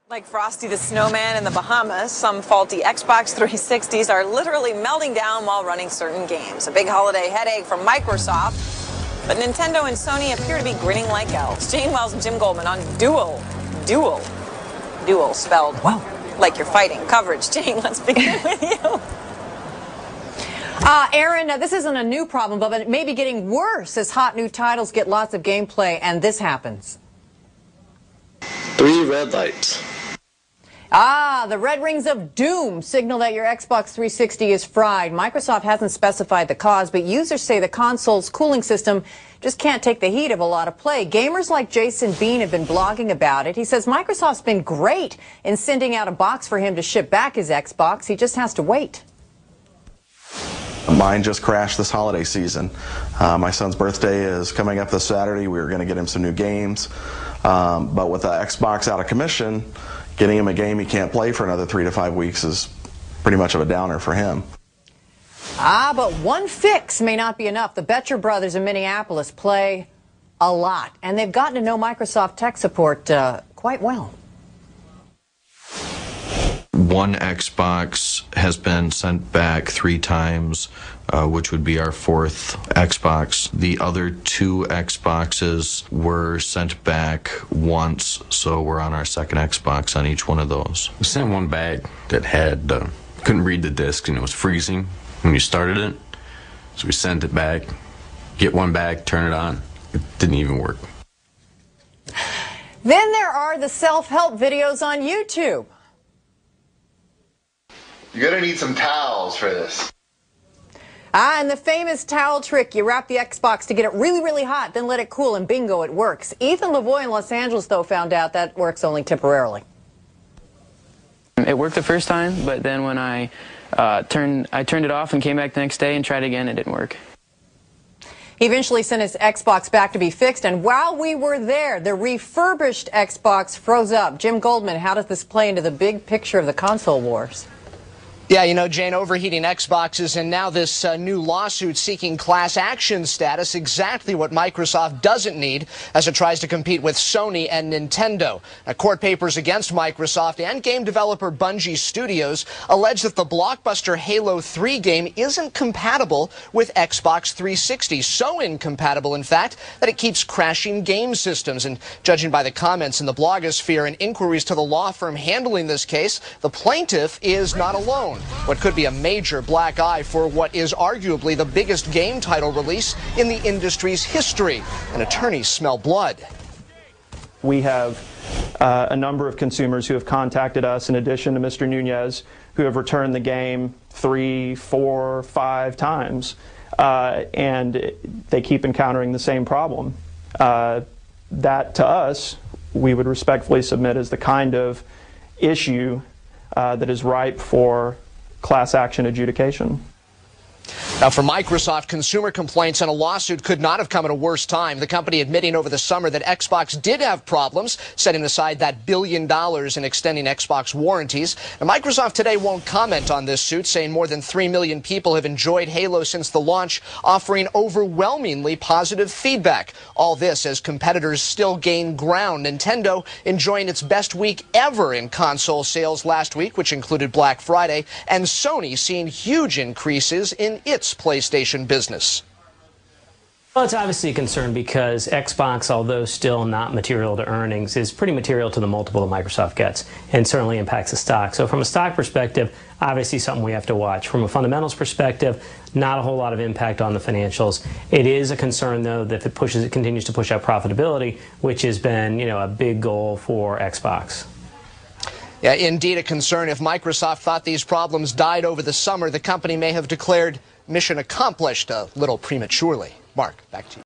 Like Frosty the Snowman in the Bahamas, some faulty Xbox 360s are literally melting down while running certain games. A big holiday headache from Microsoft, but Nintendo and Sony appear to be grinning like elves. Jane Wells and Jim Goldman on Duel spelled, well, like you're fighting coverage. Jane, let's begin with you. Aaron, this isn't a new problem, but it may be getting worse as hot new titles get lots of gameplay, and this happens. 3 red lights. The red rings of doom signal that your Xbox 360 is fried. Microsoft hasn't specified the cause, but users say the console's cooling system just can't take the heat of a lot of play. Gamers like Jason Bean have been blogging about it. He says Microsoft's been great in sending out a box for him to ship back his Xbox. He just has to wait. Mine just crashed this holiday season. My son's birthday is coming up this Saturday. We were going to get him some new games, but with the Xbox out of commission, getting him a game he can't play for another 3 to 5 weeks is pretty much of a downer for him. But one fix may not be enough. The Betcher brothers in Minneapolis play a lot, and they've gotten to know Microsoft tech support quite well. One Xbox has been sent back 3 times, which would be our 4th Xbox. The other 2 Xboxes were sent back once, so we're on our 2nd Xbox on each one of those. We sent one back that had couldn't read the disc and it was freezing when you started it, so we sent it back, get one back, turn it on. It didn't even work. Then there are the self-help videos on YouTube. You're gonna need some towels for this. And the famous towel trick, you wrap the Xbox to get it really, really hot, then let it cool, and bingo, it works. Ethan Lavoie in Los Angeles, though, found out that works only temporarily. It worked the first time, but then when I turned it off and came back the next day and tried again, it didn't work. He eventually sent his Xbox back to be fixed, and while we were there, the refurbished Xbox froze up. Jim Goldman, how does this play into the big picture of the console wars? Yeah, you know, Jane, overheating Xboxes and now this new lawsuit seeking class action status, exactly what Microsoft doesn't need as it tries to compete with Sony and Nintendo. Now, court papers against Microsoft and game developer Bungie Studios allege that the blockbuster Halo 3 game isn't compatible with Xbox 360. So incompatible, in fact, that it keeps crashing game systems. And judging by the comments in the blogosphere and inquiries to the law firm handling this case, the plaintiff is not alone. What could be a major black eye for what is arguably the biggest game title release in the industry's history. And attorneys smell blood. We have a number of consumers who have contacted us, in addition to Mr. Nunez, who have returned the game 3, 4, 5 times. And they keep encountering the same problem. That, to us, we would respectfully submit as the kind of issue that is ripe for class action adjudication. Now, for Microsoft, consumer complaints and a lawsuit could not have come at a worse time. The company admitting over the summer that Xbox did have problems, setting aside that $1 billion in extending Xbox warranties. And Microsoft today won't comment on this suit, saying more than 3 million people have enjoyed Halo since the launch, offering overwhelmingly positive feedback. All this as competitors still gain ground. Nintendo enjoying its best week ever in console sales last week, which included Black Friday, and Sony seeing huge increases in its PlayStation business. Well, it's obviously a concern because Xbox, although still not material to earnings, is pretty material to the multiple that Microsoft gets and certainly impacts the stock. So from a stock perspective, obviously something we have to watch. From a fundamentals perspective, not a whole lot of impact on the financials. It is a concern, though, that if it continues to push out profitability, which has been, a big goal for Xbox. Yeah, indeed a concern. If Microsoft thought these problems died over the summer, the company may have declared mission accomplished a little prematurely. Mark, back to you.